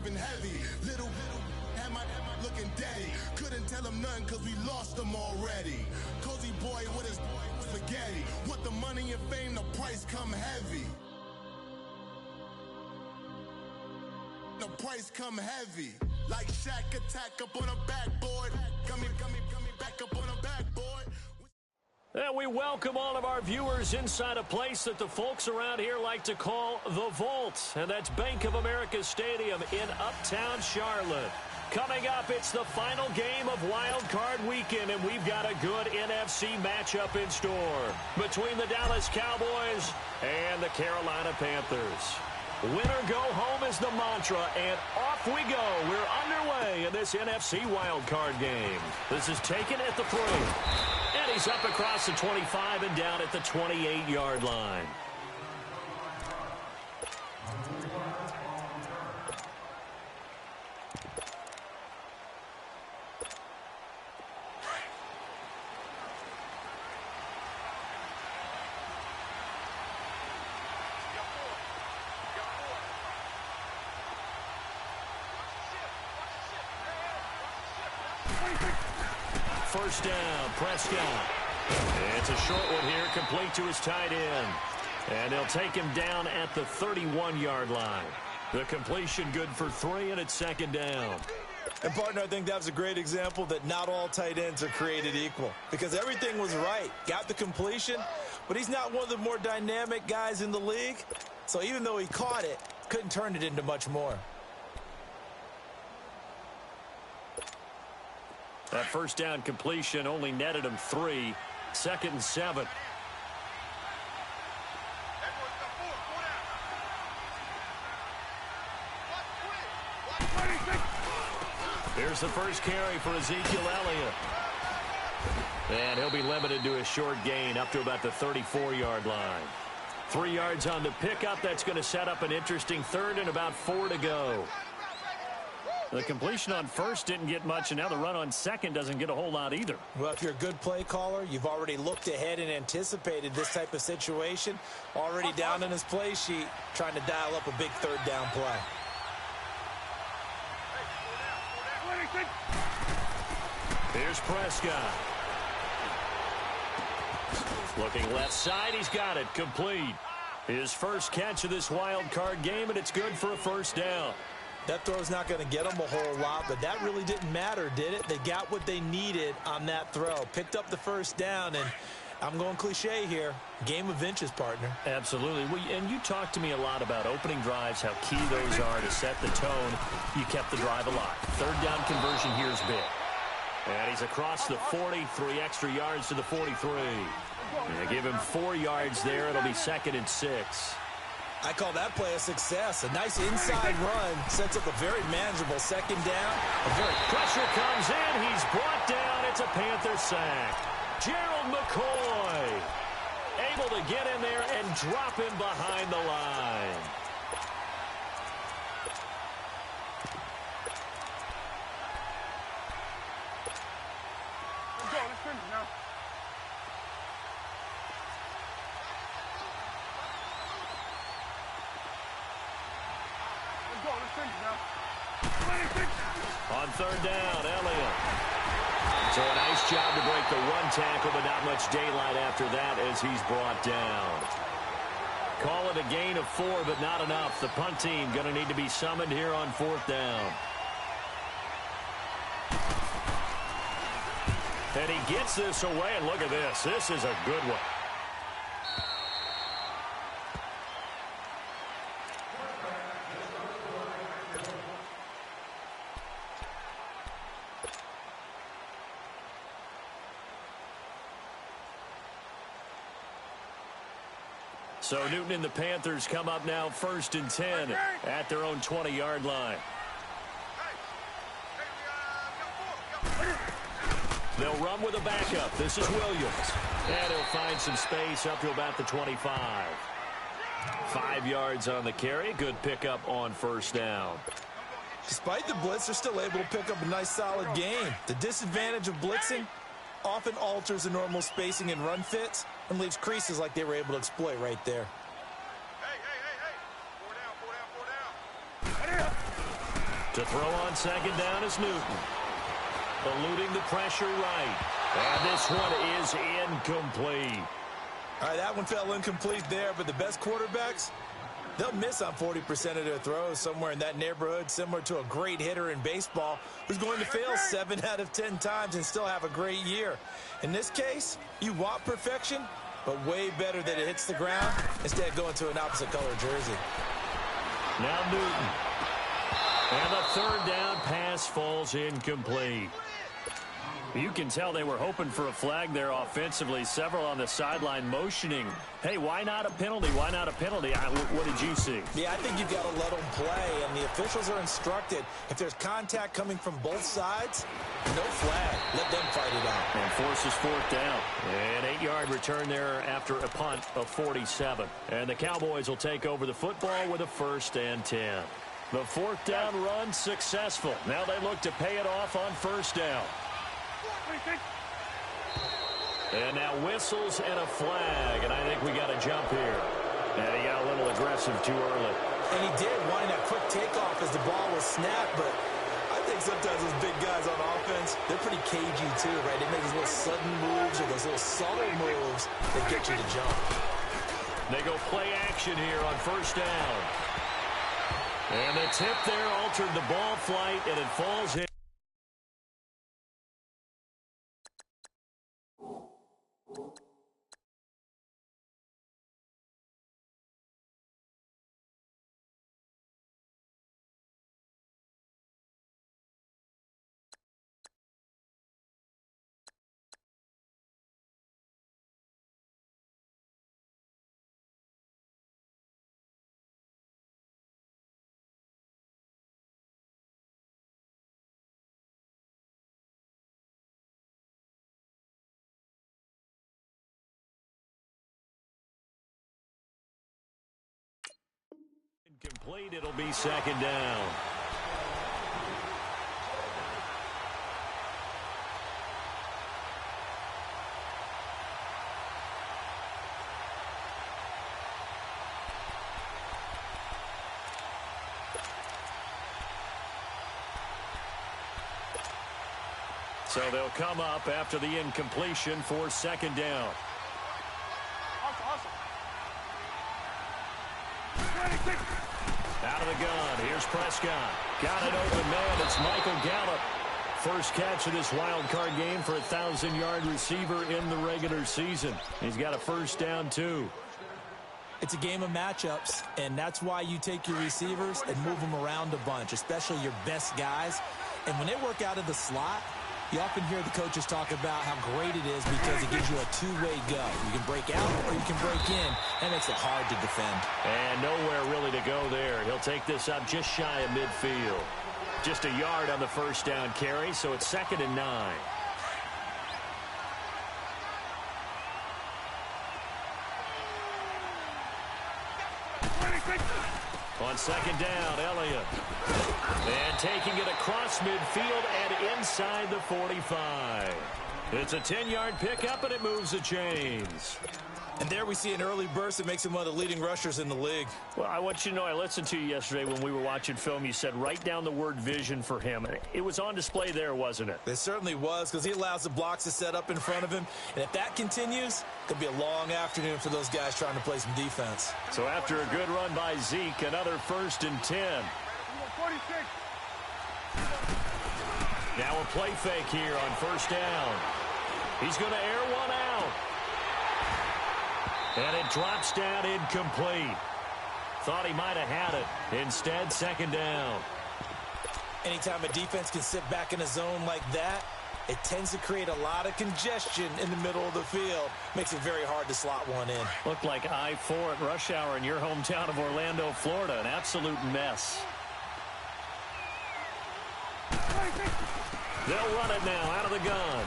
sleeping heavy. Little had my looking daddy. Couldn't tell him nothing cause we lost him already. Cozy boy with his spaghetti. Want the money and fame, the price come heavy. The price come heavy. Like Shaq attack up on a backboard. Coming back up on a backboard. And we welcome all of our viewers inside a place that the folks around here like to call the Vault. And that's Bank of America Stadium in Uptown Charlotte. Coming up, it's the final game of Wild Card Weekend, and we've got a good NFC matchup in store between the Dallas Cowboys and the Carolina Panthers. Winner go home is the mantra, and off we go. We're underway in this NFC wildcard game. This is taken at the 3. And he's up across the 25 and down at the 28-yard line. First down, Prescott. It's a short one here, complete to his tight end. And they'll take him down at the 31-yard line. The completion good for 3, and it's second down. And, partner, I think that was a great example that not all tight ends are created equal. Because everything was right. Got the completion, but he's not one of the more dynamic guys in the league. So even though he caught it, couldn't turn it into much more. That first down completion only netted him 3. Second and 7. Here's the first carry for Ezekiel Elliott. And he'll be limited to a short gain up to about the 34-yard line. 3 yards on the pickup. That's going to set up an interesting third and about 4 to go. The completion on first didn't get much, and now the run on second doesn't get a whole lot either. Well, if you're a good play caller, you've already looked ahead and anticipated this type of situation. Already down in his play sheet, trying to dial up a big third down play. Here's Prescott. Looking left side, he's got it, complete. His first catch of this wild card game, and it's good for a first down. That throw's not going to get them a whole lot, but that really didn't matter, did it? They got what they needed on that throw. Picked up the first down, and I'm going cliche here. Game of inches, partner. Absolutely. Well, and you talked to me a lot about opening drives, how key those are to set the tone. You kept the drive alive. Third down conversion here is big. And he's across the 40, 3 extra yards to the 43. And give him 4 yards there. It'll be second and 6. I call that play a success. A nice inside run sets up a very manageable second down. Pressure comes in. He's brought down. It's a Panther sack. Gerald McCoy able to get in there and drop him behind the line. Let's go. Let's finish now. On third down, Elliott. So a nice job to break the one tackle, but not much daylight after that as he's brought down. Call it a gain of 4, but not enough. The punt team going to need to be summoned here on fourth down. And he gets this away, and look at this. This is a good one. So Newton and the Panthers come up now first and 10 at their own 20-yard line. They'll run with a backup. This is Williams. And he'll find some space up to about the 25. 5 yards on the carry. Good pickup on first down. Despite the blitz, they're still able to pick up a nice solid gain. The disadvantage of blitzing often alters the normal spacing and run fits and leaves creases like they were able to exploit right there. Hey. 4 down. To throw on second down is Newton. Eluding the pressure right. And this one is incomplete. All right, that one fell incomplete there, but the best quarterbacks, they'll miss on 40% of their throws, somewhere in that neighborhood, similar to a great hitter in baseball who's going to fail 7 out of 10 times and still have a great year. In this case, you want perfection, but way better that it hits the ground instead of going to an opposite color jersey. Now Newton. And the third down pass falls incomplete. You can tell they were hoping for a flag there offensively. Several on the sideline motioning. Hey, why not a penalty? Why not a penalty? What did you see? Yeah, I think you've got to let them play, and the officials are instructed. If there's contact coming from both sides, no flag. Let them fight it out. And forces fourth down. An 8-yard return there after a punt of 47. And the Cowboys will take over the football with a 1st and 10. The fourth down run successful. Now they look to pay it off on 1st down. And now whistles and a flag, and I think we got a jump here. And he got a little aggressive too early. And he did, wanting that quick takeoff as the ball was snapped, but I think sometimes those big guys on offense, they're pretty cagey too, right? They make those little sudden moves or those little subtle moves that get you to jump. They go play action here on 1st down. And the tip there altered the ball flight, and it falls in. Complete, it'll be 2nd down. So they'll come up after the incompletion for 2nd down. Out of the gun, here's Prescott. Got an open man, it's Michael Gallup. First catch of this wild card game for a 1,000-yard receiver in the regular season. He's got a 1st down, too. It's a game of matchups, and that's why you take your receivers and move them around a bunch, especially your best guys. And when they work out of the slot, you often hear the coaches talk about how great it is because it gives you a two-way go. You can break out or you can break in. That makes it hard to defend. And nowhere really to go there. He'll take this up just shy of midfield. Just a yard on the 1st down carry, so it's 2nd and 9. On 2nd down, Elliott. And taking it across midfield and inside the 45. It's a 10-yard pickup, and it moves the chains. And there we see an early burst that makes him one of the leading rushers in the league. Well, I want you to know, I listened to you yesterday when we were watching film. You said write down the word vision for him. It was on display there, wasn't it? It certainly was, because he allows the blocks to set up in front of him. And if that continues, it could be a long afternoon for those guys trying to play some defense. So after a good run by Zeke, another 1st and 10. Now a play fake here on 1st down. He's going to air one out. And it drops down incomplete. Thought he might have had it. Instead, 2nd down. Anytime a defense can sit back in a zone like that, it tends to create a lot of congestion in the middle of the field. Makes it very hard to slot one in. Looked like I-4 at rush hour in your hometown of Orlando, Florida. An absolute mess. They'll run it now out of the gun.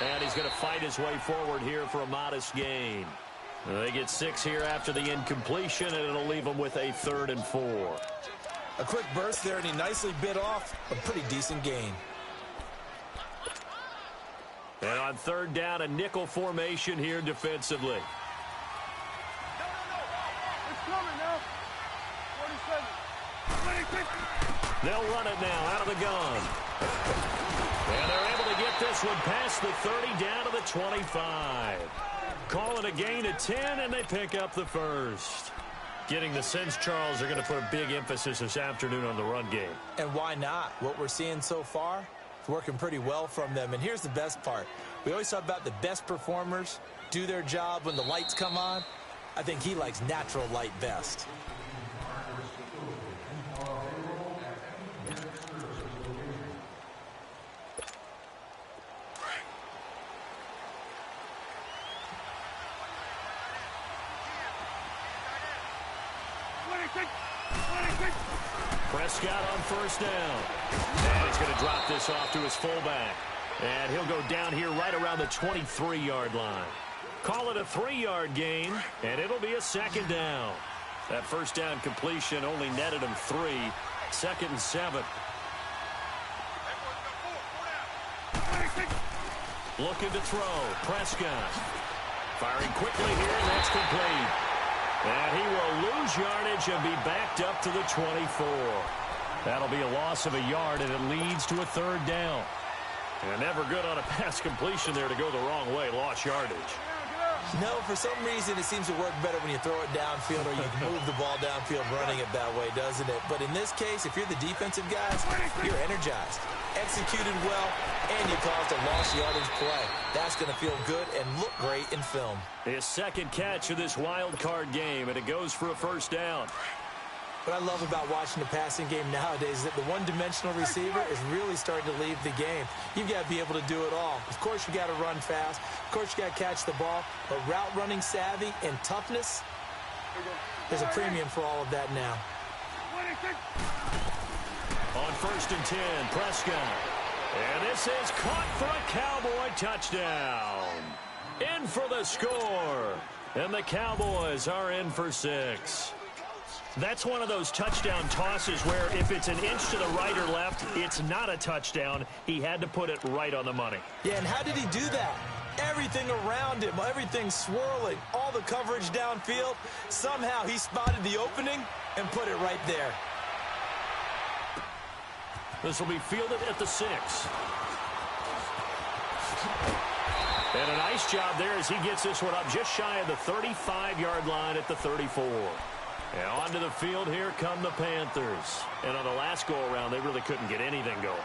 And he's going to fight his way forward here for a modest gain. They get 6 here after the incompletion, and it'll leave them with a 3rd and 4. A quick burst there, and he nicely bit off a pretty decent gain. And on 3rd down, a nickel formation here defensively. It's coming now. 47. They'll run it now out of the gun. And they're able to get this one past the 30 down to the 25. Call it a gain of 10, and they pick up the first. Getting the sense, Charles, they're going to put a big emphasis this afternoon on the run game. And why not? What we're seeing so far is working pretty well from them. And here's the best part. We always talk about the best performers do their job when the lights come on. I think he likes natural light best. Prescott on first down. And he's going to drop this off to his fullback. And he'll go down here right around the 23-yard line. Call it a 3-yard gain, and it'll be a second down. That first down completion only netted him 3. 2nd and 7. Looking to throw. Prescott. Firing quickly here, and that's complete. And he will lose yardage and be backed up to the 24. That'll be a loss of a yard, and it leads to a 3rd down. And never good on a pass completion there to go the wrong way. Lost yardage. No, for some reason it seems to work better when you throw it downfield or you move the ball downfield running it that way, doesn't it? But in this case, if you're the defensive guys, you're energized, executed well, and you caused a lost yardage play. That's going to feel good and look great in film. His second catch of this wild card game, and it goes for a first down. What I love about watching the passing game nowadays is that the one-dimensional receiver is really starting to leave the game. You've got to be able to do it all. Of course, you got to run fast. Of course, you got to catch the ball. But route running savvy and toughness, there's a premium for all of that now. On 1st and 10, Prescott. And this is caught for a Cowboy touchdown. In for the score. And the Cowboys are in for 6. That's one of those touchdown tosses where if it's an inch to the right or left, it's not a touchdown. He had to put it right on the money. Yeah, and how did he do that? Everything around him, everything swirling, all the coverage downfield. Somehow he spotted the opening and put it right there. This will be fielded at the 6. And a nice job there as he gets this one up just shy of the 35-yard line at the 34. And onto the field, here come the Panthers. And on the last go-around, they really couldn't get anything going.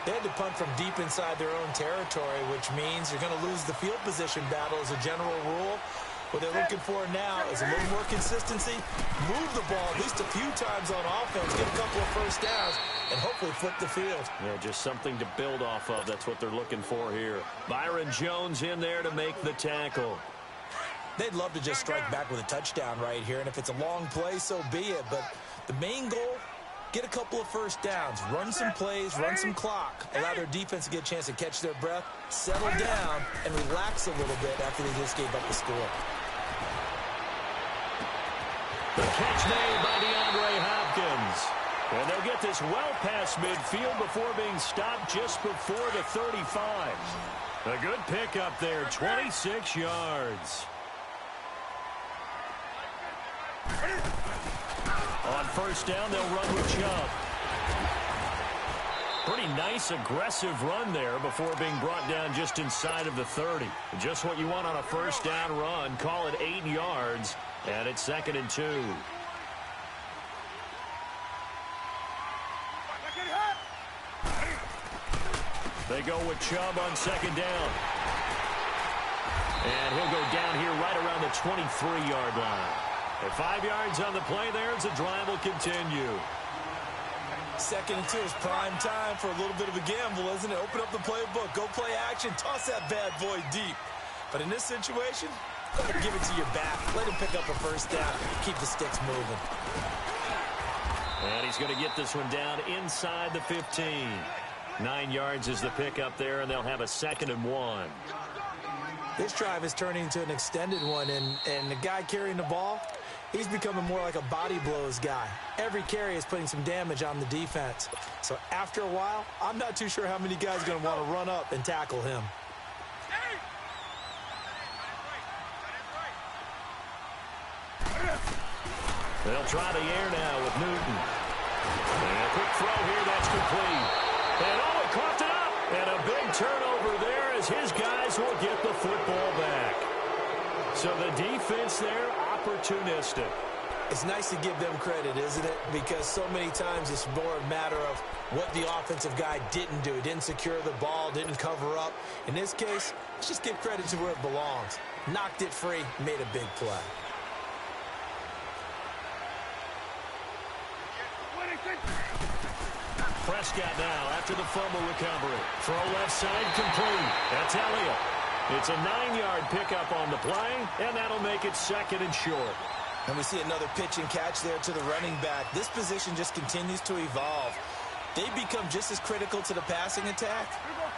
They had to punt from deep inside their own territory, which means you're going to lose the field position battle as a general rule. What they're looking for now is a little more consistency, move the ball at least a few times on offense, get a couple of first downs, and hopefully flip the field. Yeah, just something to build off of. That's what they're looking for here. Byron Jones in there to make the tackle. They'd love to just strike back with a touchdown right here, and if it's a long play, so be it. But the main goal, get a couple of first downs, run some plays, run some clock, allow their defense to get a chance to catch their breath, settle down, and relax a little bit after they just gave up the score. The catch made by DeAndre Hopkins. And they'll get this well past midfield before being stopped just before the 35. A good pickup there, 26 yards. On first down, they'll run with Chubb. Pretty nice, aggressive run there before being brought down just inside of the 30. Just what you want on a first down run. Call it 8 yards, and it's 2nd and 2. They go with Chubb on 2nd down. And he'll go down here right around the 23-yard line. At 5 yards on the play there, as the drive will continue. 2nd and 2 is prime time for a little bit of a gamble, isn't it? Open up the playbook, go play action, toss that bad boy deep. But in this situation, go ahead and give it to your back. Let him pick up a first down. Keep the sticks moving. And he's going to get this one down inside the 15. 9 yards is the pickup there, and they'll have a 2nd and 1. This drive is turning into an extended one, and the guy carrying the ball, he's becoming more like a body blows guy. Every carry is putting some damage on the defense. So after a while, I'm not too sure how many guys are going to want to run up and tackle him. They'll try the air now with Newton. And a quick throw here that his guys will get the football back. So the defense there, opportunistic. It's nice to give them credit, isn't it? Because so many times it's more a matter of what the offensive guy didn't do. He didn't secure the ball, didn't cover up. In this case, let's just give credit to where it belongs. Knocked it free, made a big play. Prescott now after the fumble recovery. Throw left side complete. That's Elliott. It's a 9-yard pickup on the play, and that'll make it 2nd and short. And we see another pitch and catch there to the running back. This position just continues to evolve. They become just as critical to the passing attack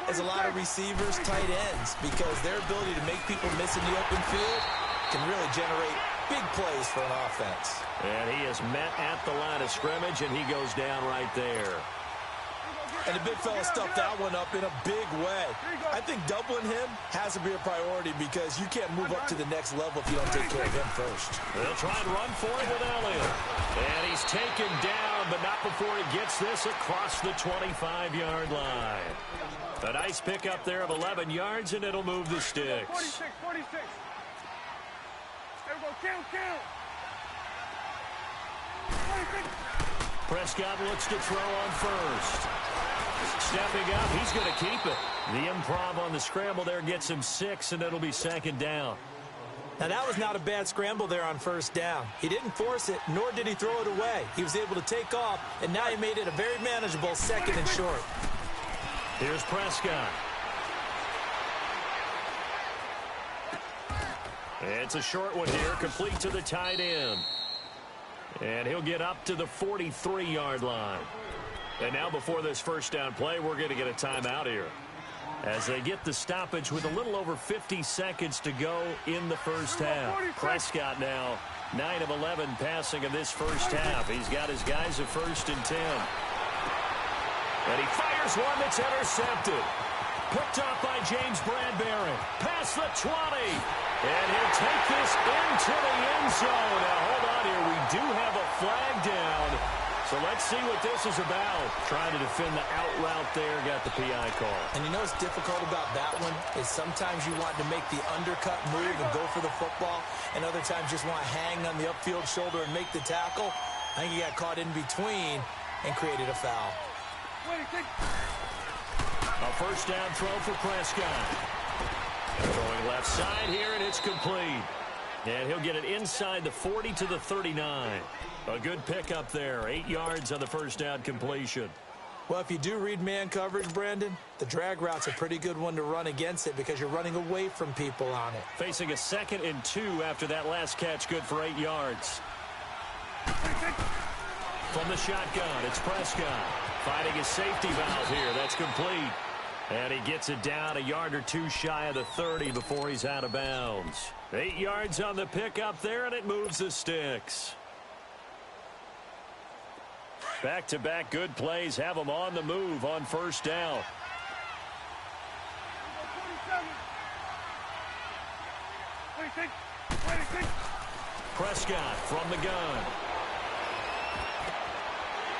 as a lot of receivers, tight ends, because their ability to make people miss in the open field can really generate big plays for an offense. And he is met at the line of scrimmage, and he goes down right there. And the big fella stuffed that one up in a big way. I think doubling him has to be a priority because you can't move up to the next level if you don't take care of him first. They'll try and run for it with Elliott. And he's taken down, but not before he gets this across the 25-yard line. A nice pickup there of 11 yards, and it'll move the sticks. 46. There we go, count. 46. Prescott looks to throw on first. Stepping up, he's going to keep it. The improv on the scramble there gets him 6, and it'll be 2nd down. Now, that was not a bad scramble there on 1st down. He didn't force it, nor did he throw it away. He was able to take off, and now he made it a very manageable 2nd and short. Here's Prescott. It's a short one here, complete to the tight end. And he'll get up to the 43-yard line. And now before this 1st down play, we're going to get a timeout here, as they get the stoppage with a little over 50 seconds to go in the 1st half. Prescott now 9 of 11 passing in this 1st half. He's got his guys at 1st and 10. And he fires one that's intercepted. Picked off by James Bradbury. Past the 20. And he'll take this into the end zone. Now, hold on here. We do have a flag down. So let's see what this is about. Trying to defend the out route there. Got the PI call. And you know what's difficult about that one is sometimes you want to make the undercut move and go for the football, and other times just want to hang on the upfield shoulder and make the tackle. I think he got caught in between and created a foul. A 1st down throw for Prescott. Throwing left side here, and it's complete. And he'll get it inside the 40 to the 39. A good pickup there. 8 yards on the 1st down completion. Well, if you do read man coverage, Brandon, the drag route's a pretty good one to run against it because you're running away from people on it. Facing a 2nd and 2 after that last catch, good for 8 yards. From the shotgun, it's Prescott. Finding his safety valve here. That's complete. And he gets it down a yard or 2 shy of the 30 before he's out of bounds. 8 yards on the pickup there, and it moves the sticks. Back-to-back good plays have them on the move on 1st down. Prescott from the gun.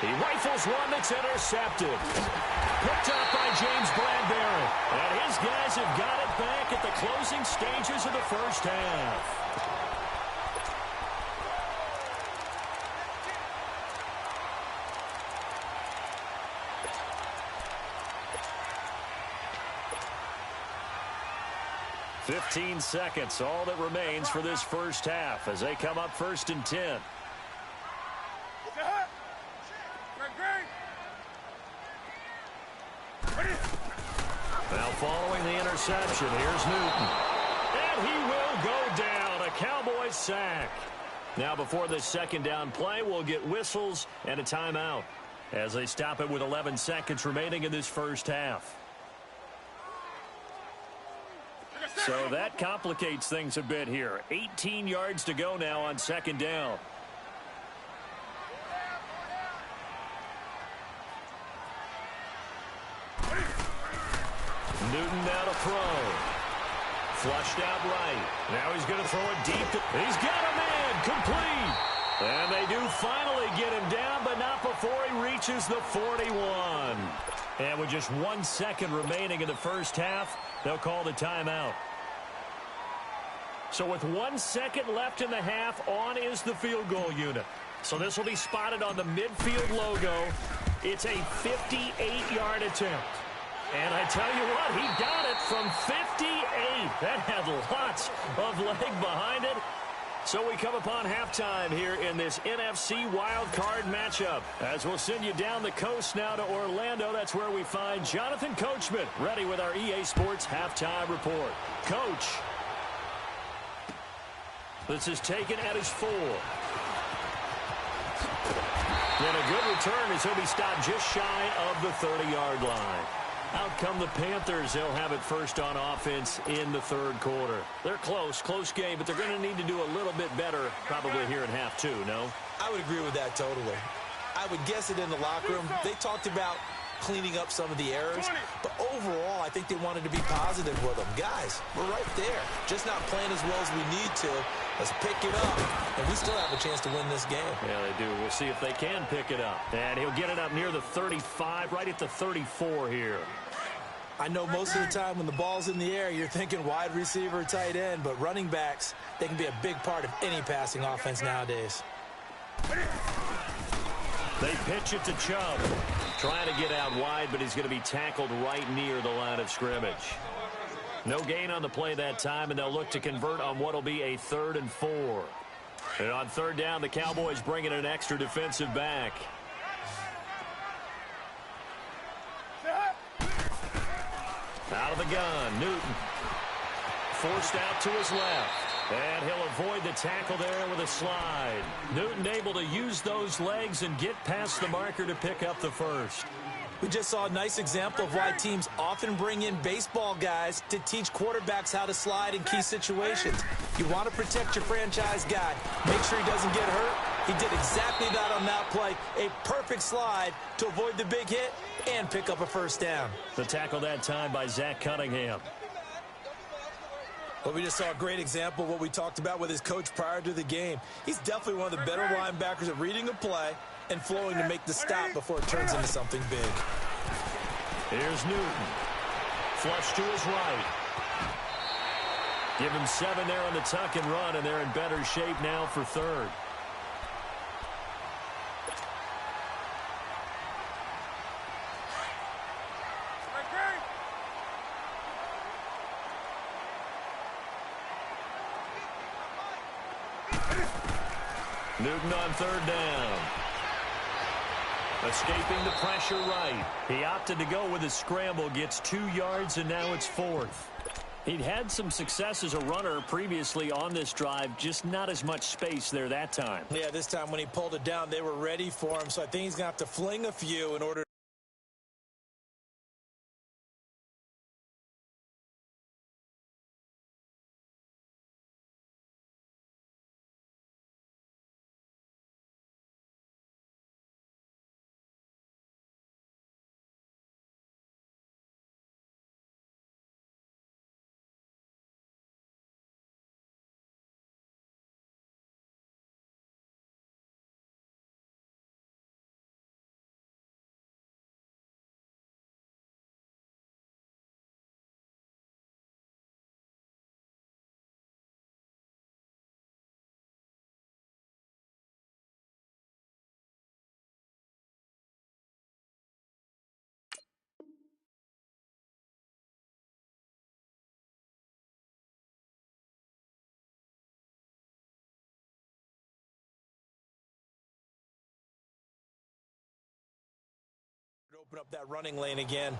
He rifles one that's intercepted. Picked up by James Bradbury. And his guys have got it back at the closing stages of the 1st half. "15 seconds, all that remains for this 1st half as they come up 1st and 10. Now following the interception, here's Newton. And he will go down, a Cowboys sack. Now before this 2nd down play, we'll get whistles and a timeout as they stop it with 11 seconds remaining in this 1st half. So that complicates things a bit here. 18 yards to go now on 2nd down. Newton now to throw. Flushed out right. Now he's going to throw it deep. He's got a man. Complete. And they do finally get him down, but not before he reaches the 41. And with just 1 second remaining in the 1st half, They'll call the timeout. So with 1 second left in the half, on is the field goal unit. So this will be spotted on the midfield logo. It's a 58-yard attempt. And I tell you what, he got it from 58. That had lots of leg behind it. So we come upon halftime here in this NFC wildcard matchup. As we'll send you down the coast now to Orlando. That's where we find Jonathan Coachman ready with our EA Sports halftime report. Coach. This is taken at his 4. And a good return as he'll be stopped just shy of the 30-yard line. Out come the Panthers. They'll have it first on offense in the third quarter. They're close game, but they're going to need to do a little bit better probably here in half 2, no? I would agree with that totally. I would guess it in the locker room. They talked about cleaning up some of the errors, but overall, I think they wanted to be positive with them. Guys, we're right there. Just not playing as well as we need to. Let's pick it up, and we still have a chance to win this game. Yeah, they do. We'll see if they can pick it up. And he'll get it up near the 35, right at the 34 here. I know most of the time when the ball's in the air, you're thinking wide receiver, tight end, but running backs, they can be a big part of any passing offense nowadays. They pitch it to Chubb. Trying to get out wide, but he's going to be tackled right near the line of scrimmage. No gain on the play that time, and they'll look to convert on what will be a 3rd and 4. And on 3rd down, the Cowboys bring in an extra defensive back. Out of the gun, Newton. Forced out to his left. And he'll avoid the tackle there with a slide. Newton able to use those legs and get past the marker to pick up the first. We just saw a nice example of why teams often bring in baseball guys to teach quarterbacks how to slide in key situations. You want to protect your franchise guy. Make sure he doesn't get hurt. He did exactly that on that play. A perfect slide to avoid the big hit and pick up a first down. The tackle that time by Zach Cunningham. Well, we just saw a great example of what we talked about with his coach prior to the game. He's definitely one of the better linebackers at reading a play and flowing to make the stop before it turns into something big. Here's Newton. Flush to his right. Give him 7 there on the tuck and run, and they're in better shape now for 3rd. Newton on 3rd down. Escaping the pressure right. He opted to go with a scramble, gets 2 yards, and now it's 4th. He'd had some success as a runner previously on this drive, just not as much space there that time. Yeah, this time when he pulled it down, they were ready for him, so I think he's going to have to fling a few in order to open up that running lane again.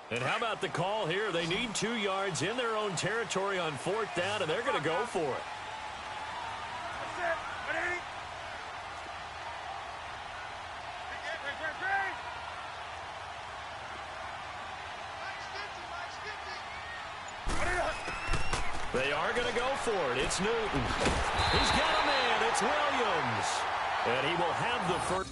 And how about the call here? They need 2 yards in their own territory on 4th down, and they're going to go for it. They are going to go for it. It's Newton. He's got a man. It's Williams. And he will have the first.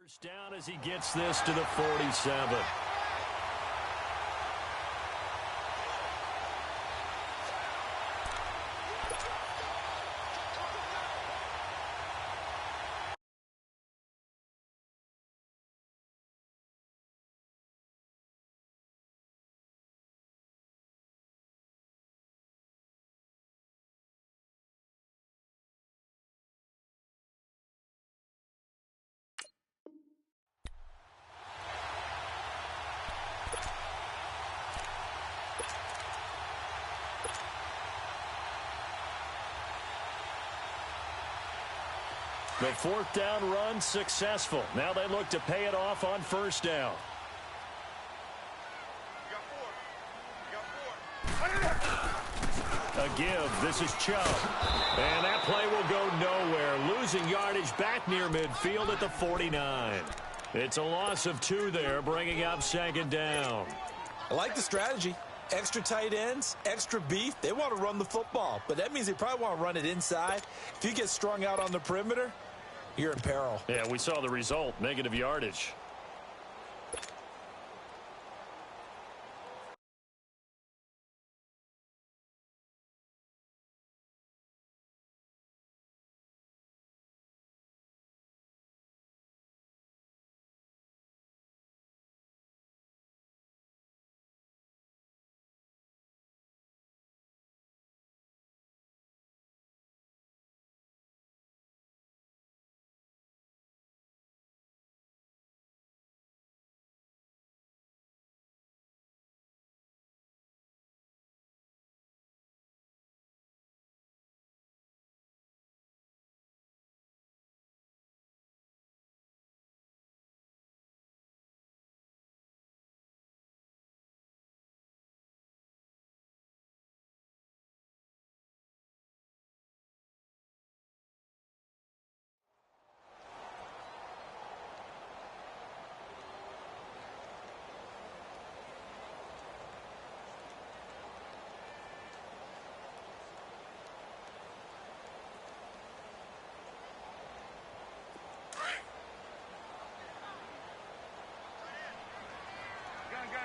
First down as he gets this to the 47. The fourth down run successful. Now they look to pay it off on first down. A give. This is Chubb. And that play will go nowhere. Losing yardage back near midfield at the 49. It's a loss of 2 there, bringing up second down. I like the strategy. Extra tight ends, extra beef. They want to run the football, but that means they probably want to run it inside. If you get strung out on the perimeter, you're in peril. Yeah, we saw the result, negative yardage.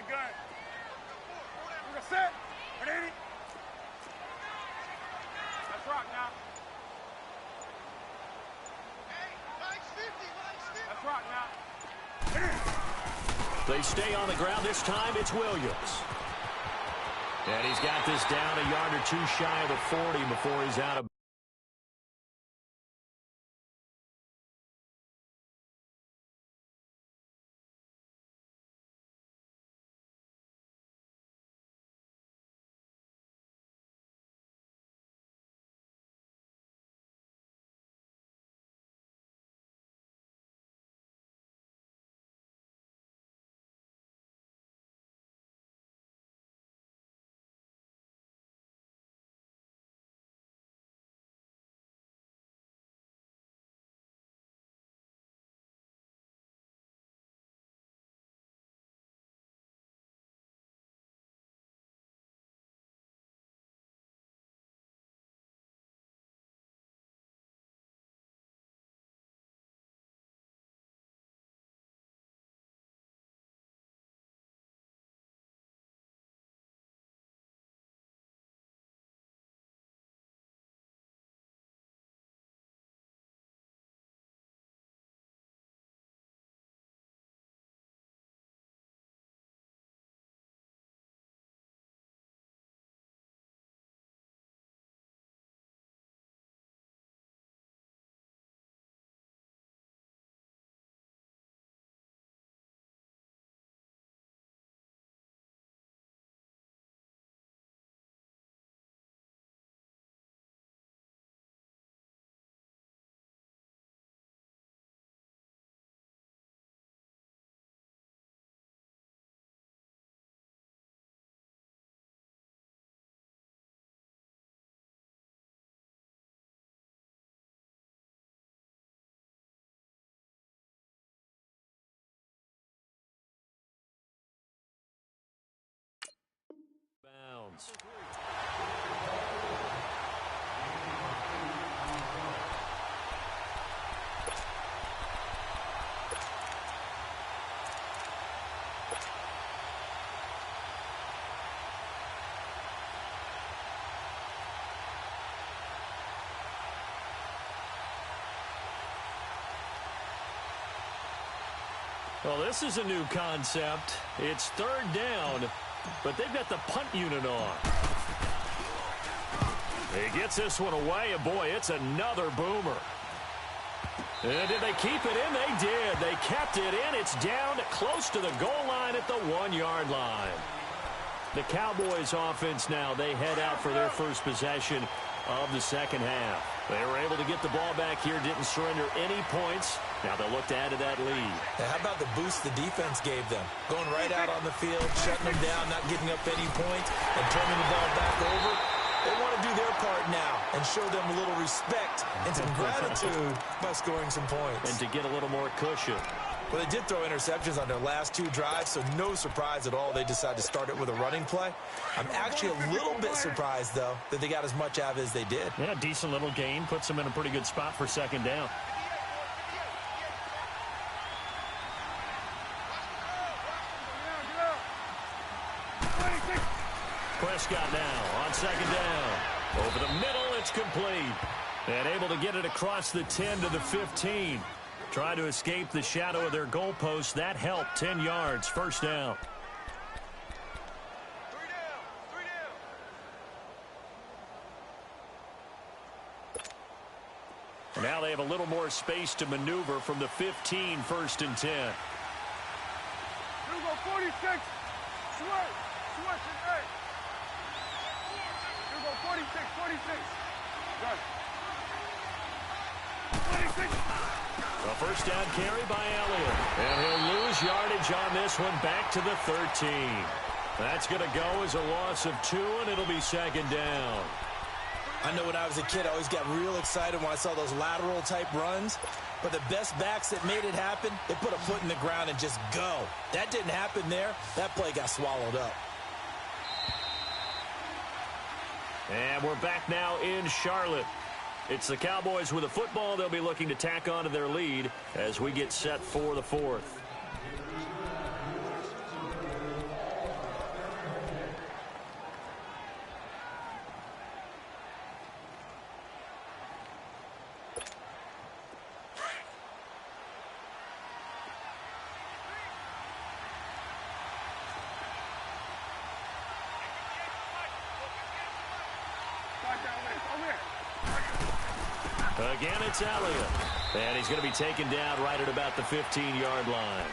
Gun. We're set. Ready? Let's rock now. Let's rock now. They stay on the ground. This time it's Williams. And he's got this down a yard or 2 shy of the 40 before he's out of bounds. Well, this is a new concept. It's third down, but they've got the punt unit on. He gets this one away, and boy, it's another boomer. And did they keep it in? They did. They kept it in. It's down close to the goal line at the 1-yard line. The Cowboys offense now, they head out for their first possession of the second half. They were able to get the ball back here, didn't surrender any points. Now they'll look to add to that lead. Now, how about the boost the defense gave them? Going right out on the field, shutting them down, not giving up any points, and turning the ball back over. They want to do their part now and show them a little respect and some gratitude by scoring some points. And to get a little more cushion. Well, they did throw interceptions on their last 2 drives, so no surprise at all they decided to start it with a running play. I'm actually a little bit surprised, though, that they got as much out of it as they did. Yeah, decent little gain. Puts them in a pretty good spot for second down. Prescott now on second down. Over the middle, it's complete. And able to get it across the 10 to the 15. Trying to escape the shadow of their goalpost. That helped. 10 yards, first down. And now they have a little more space to maneuver from the 15, first and 10. Here we go, 46. Switch it, hey. Here we go, 46. Good. 46. A first down carry by Elliott. And he'll lose yardage on this one, back to the 13. That's going to go as a loss of 2, and it'll be second down. I know when I was a kid, I always got real excited when I saw those lateral-type runs. But the best backs that made it happen, they put a foot in the ground and just go. That didn't happen there. That play got swallowed up. And we're back now in Charlotte. It's the Cowboys with the football. They'll be looking to tack on to their lead as we get set for the 4th. Again, it's Elliott. And he's going to be taken down right at about the 15-yard line.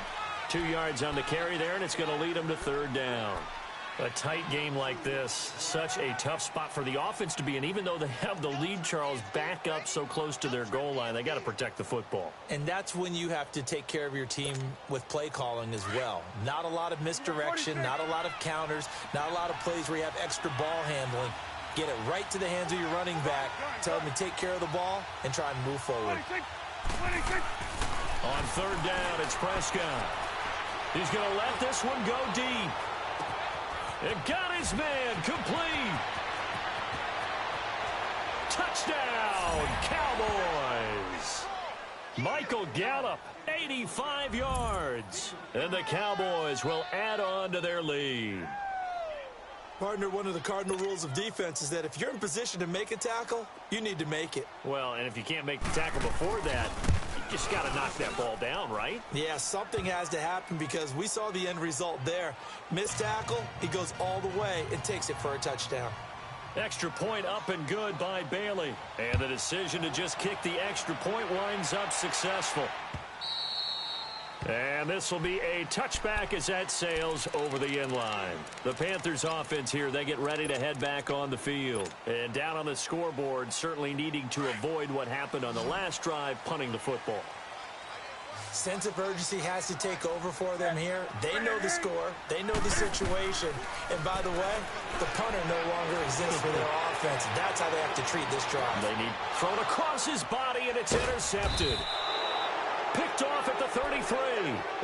2 yards on the carry there, and it's going to lead him to third down. A tight game like this, such a tough spot for the offense to be in. Even though they have the lead, Charles, back up so close to their goal line, they got to protect the football. And that's when you have to take care of your team with play calling as well. Not a lot of misdirection, not a lot of counters, not a lot of plays where you have extra ball handling. Get it right to the hands of your running back. Tell them to take care of the ball and try and move forward. 26. On third down, it's Prescott. He's going to let this one go deep. It got his man complete. Touchdown, Cowboys. Michael Gallup, 85 yards. And the Cowboys will add on to their lead. Partner, one of the cardinal rules of defense is that if you're in position to make a tackle, you need to make it. Well, and if you can't make the tackle before that, you just got to knock that ball down, right? Yeah, something has to happen because we saw the end result there. Missed tackle, he goes all the way and takes it for a touchdown. Extra point up and good by Bailey. And the decision to just kick the extra point winds up successful. And this will be a touchback as that sails over the end line. The Panthers offense here, they get ready to head back on the field. And down on the scoreboard, certainly needing to avoid what happened on the last drive, punting the football. Sense of urgency has to take over for them here. They know the score. They know the situation. And by the way, the punter no longer exists for their offense. That's how they have to treat this drive. They need thrown across his body, and it's intercepted. Picked off at the 33.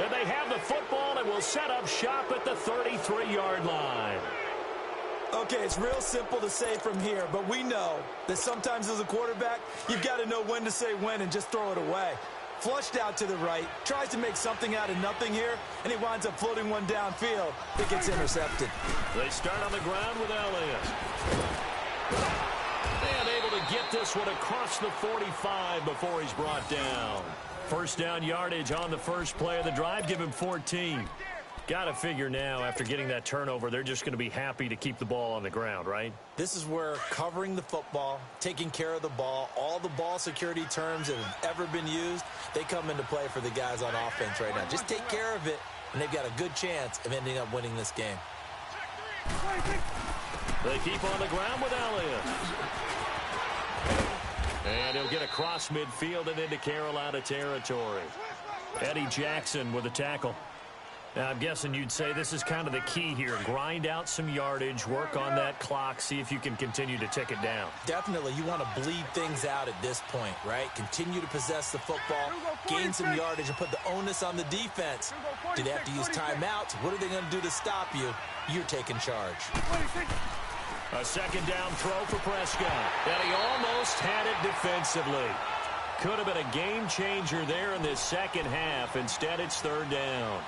And they have the football and will set up shop at the 33-yard line. Okay, it's real simple to say from here, but we know that sometimes as a quarterback, you've got to know when to say when and just throw it away. Flushed out to the right, tries to make something out of nothing here, and he winds up floating one downfield. It gets intercepted. They start on the ground with Elliott. And able to get this one across the 45 before he's brought down. First down yardage on the first play of the drive. Give him 14. Got to figure now, after getting that turnover, they're just going to be happy to keep the ball on the ground, right? This is where covering the football, taking care of the ball, all the ball security terms that have ever been used, they come into play for the guys on offense right now. Just take care of it, and they've got a good chance of ending up winning this game. They keep on the ground with Elliott. And he'll get across midfield and into Carolina territory. Eddie Jackson with a tackle. Now, I'm guessing you'd say this is kind of the key here. Grind out some yardage, work on that clock, see if you can continue to tick it down. Definitely, you want to bleed things out at this point, right? Continue to possess the football, gain some yardage, and put the onus on the defense. Do they have to use timeouts? What are they going to do to stop you? You're taking charge. A second down throw for Prescott. And he almost had it defensively. Could have been a game changer there in this second half. Instead, it's third down.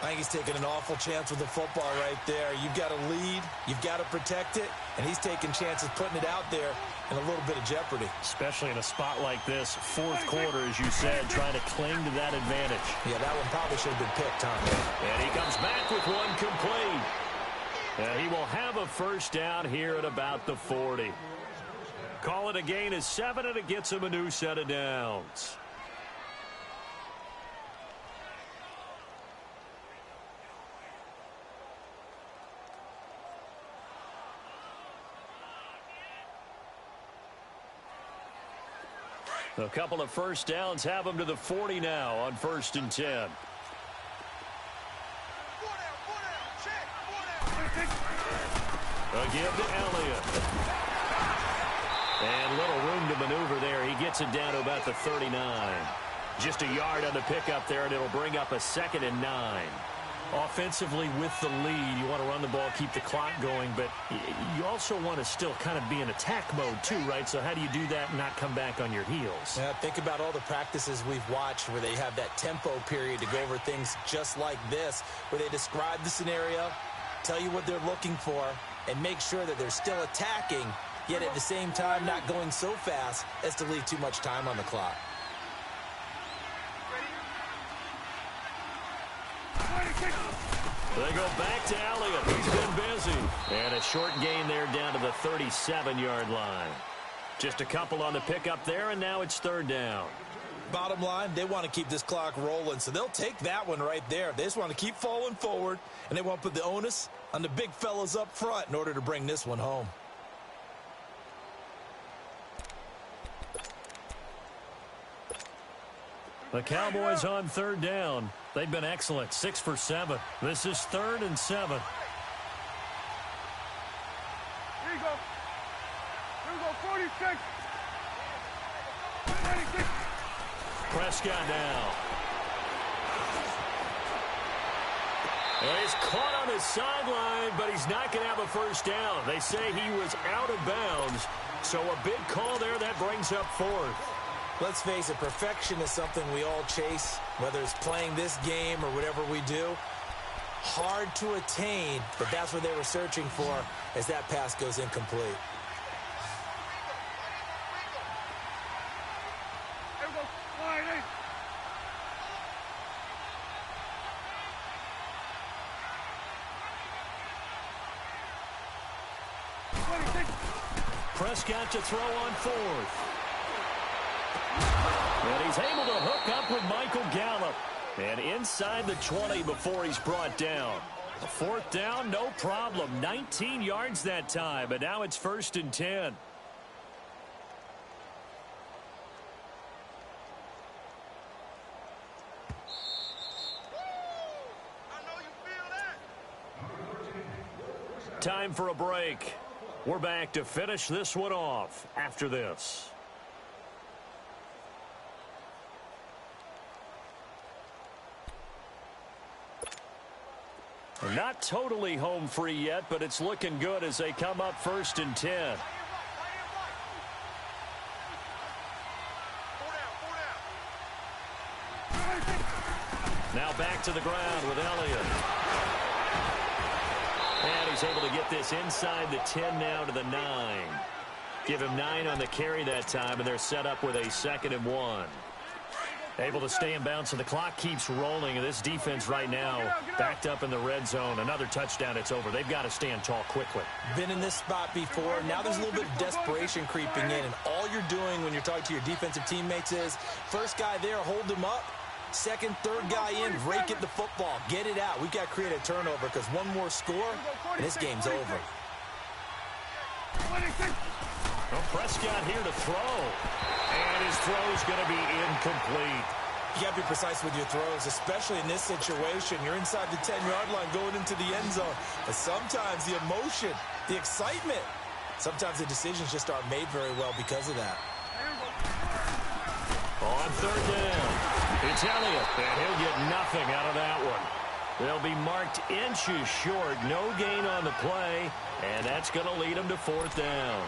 I think he's taking an awful chance with the football right there. You've got to lead, you've got to protect it, and he's taking chances putting it out there in a little bit of jeopardy. Especially in a spot like this, fourth quarter, as you said, trying to cling to that advantage. Yeah, that one probably should have been picked, Tom. And he comes back with one complete. And he will have a first down here at about the 40. Call it a gain of 7, and it gets him a new set of downs. A couple of first downs have him to the 40 now on 1st and 10. Again to Elliott. And little room to maneuver there. He gets it down to about the 39. Just a yard on the pickup there, and it'll bring up a 2nd and 9. Offensively with the lead, you want to run the ball, keep the clock going, but you also want to still kind of be in attack mode too, right? So how do you do that and not come back on your heels? Yeah, think about all the practices we've watched where they have that tempo period to go over things just like this, where they describe the scenario, tell you what they're looking for, and make sure that they're still attacking, yet at the same time not going so fast as to leave too much time on the clock. They go back to Elliott. He's been busy. And a short gain there down to the 37-yard line. Just a couple on the pickup there, and now it's third down. Bottom line, they want to keep this clock rolling, so they'll take that one right there. They just want to keep falling forward, and they want to put the onus on the big fellas up front in order to bring this one home. The Cowboys on third down. They've been excellent, 6 for 7. This is 3rd and 7. Here you go. Here we go, 46. 96. Prescott now. And he's caught on his sideline, but he's not going to have a first down. They say he was out of bounds, so a big call there that brings up 4th. Let's face it, perfection is something we all chase, whether it's playing this game or whatever we do. Hard to attain, but that's what they were searching for as that pass goes incomplete. Here we go, line 8. Prescott to throw on 4th. And he's able to hook up with Michael Gallup. And inside the 20 before he's brought down. A 4th down, no problem. 19 yards that time, but now it's 1st and 10. Time for a break. We're back to finish this one off after this. Not totally home free yet, but it's looking good as they come up 1st and 10. Now back to the ground with Elliott. And he's able to get this inside the 10 now to the 9. Give him 9 on the carry that time, and they're set up with a 2nd and 1. Able to stay in bounds, so the clock keeps rolling, and this defense right now backed up in the red zone. Another touchdown, it's over. They've got to stand tall quickly. Been in this spot before. Now there's a little bit of desperation creeping in, and all you're doing when you're talking to your defensive teammates is first guy there, hold him up. Second, third guy in, rake at the football. Get it out. We've got to create a turnover because one more score, and this game's over. Well, Prescott here to throw. And his throw's going to be incomplete. You got to be precise with your throws, especially in this situation. You're inside the 10-yard line going into the end zone. But sometimes the emotion, the excitement, sometimes the decisions just aren't made very well because of that. On third down, it's Elliott, and he'll get nothing out of that one. They'll be marked inches short, no gain on the play, and that's going to lead them to fourth down.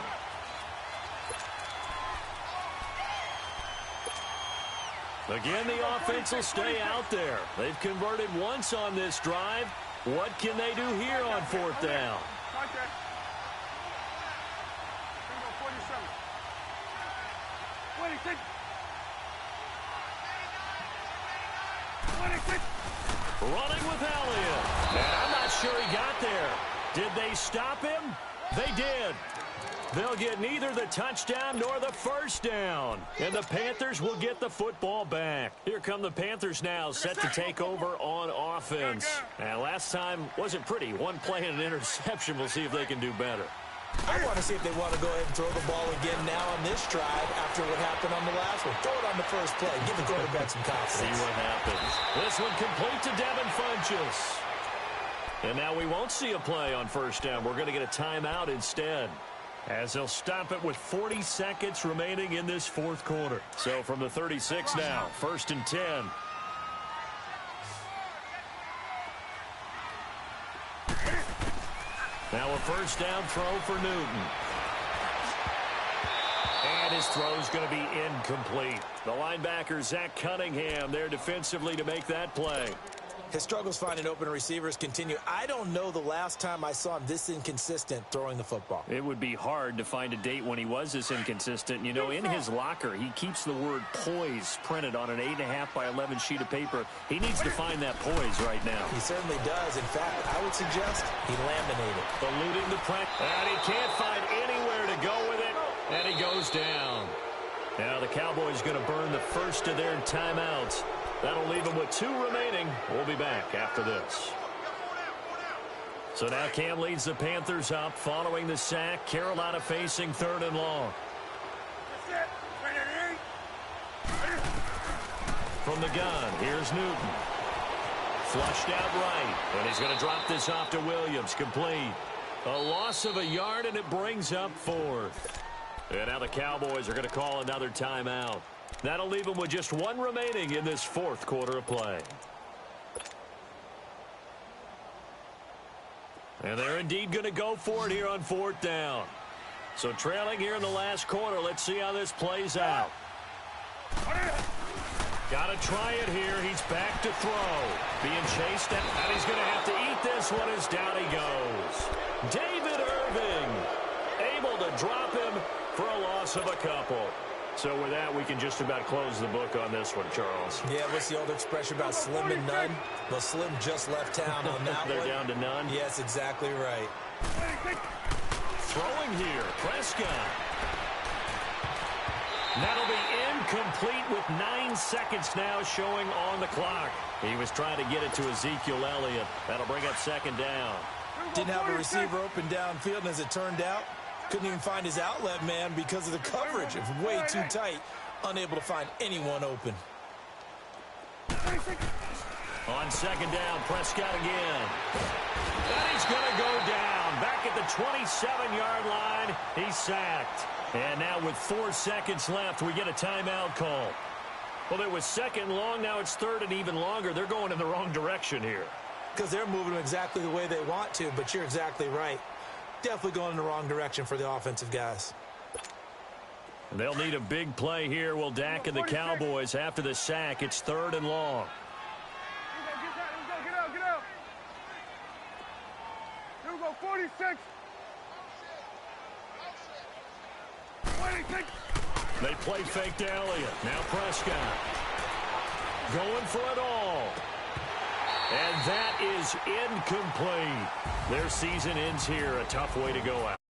Again, the offense will stay out there. They've converted once on this drive. What can they do here on fourth down? Running with Elliott. And I'm not sure he got there. Did they stop him? They did. They'll get neither the touchdown nor the first down. And the Panthers will get the football back. Here come the Panthers now, set to take over on offense. And last time wasn't pretty. One play and an interception. We'll see if they can do better. I want to see if they want to go ahead and throw the ball again now on this drive after what happened on the last one. Throw it on the first play. Give the quarterback some confidence. See what happens. This one complete to Devin Funchess. And now we won't see a play on first down. We're going to get a timeout instead, as they'll stop it with 40 seconds remaining in this fourth quarter. So from the 36 now, 1st and 10. Now a first down throw for Newton. And his throw's going to be incomplete. The linebacker, Zach Cunningham, there defensively to make that play. His struggles finding open receivers continue. I don't know the last time I saw him this inconsistent throwing the football. It would be hard to find a date when he was this inconsistent. You know, in his locker, he keeps the word poise printed on an 8.5 by 11 sheet of paper. He needs to find that poise right now. He certainly does. In fact, I would suggest he laminated. Eluding the pressure. And he can't find anywhere to go with it. And he goes down. Now the Cowboys going to burn the first of their timeouts. That'll leave them with 2 remaining. We'll be back after this. So now Cam leads the Panthers up following the sack. Carolina facing 3rd and long. From the gun, here's Newton. Flushed out right. And he's going to drop this off to Williams. Complete. A loss of a yard, and it brings up 4th. And now the Cowboys are going to call another timeout. That'll leave them with just 1 remaining in this 4th quarter of play. And they're indeed going to go for it here on 4th down. So trailing here in the last quarter. Let's see how this plays out. Got to try it here. He's back to throw. Being chased, and he's going to have to eat this one as down he goes. David Irving able to drop him for a loss of a couple. So with that, we can just about close the book on this one, Charles. Yeah, what's the old expression about slim and none? Well, Slim just left town on that They're one. down to none? Yes, exactly right. Throwing here, Prescott. That'll be incomplete with 9 seconds now showing on the clock. He was trying to get it to Ezekiel Elliott. That'll bring up 2nd down. Didn't have a receiver open downfield, and as it turned out, couldn't even find his outlet man because of the coverage. It was way too tight, unable to find anyone open. On 2nd down, Prescott again. And he's going to go down. Back at the 27-yard line, he's sacked. And now with 4 seconds left, we get a timeout call. Well, it was 2nd long, now it's 3rd and even longer. They're going in the wrong direction here. Because they're moving exactly the way they want to, but you're exactly right. Definitely going in the wrong direction for the offensive guys. They'll need a big play here. Will Dak and the Cowboys after the sack. It's 3rd and long. Get out. Here we go, 46. 26. They play fake to Elliott. Now Prescott. going for it all. And that is incomplete. Their season ends here. A tough way to go out.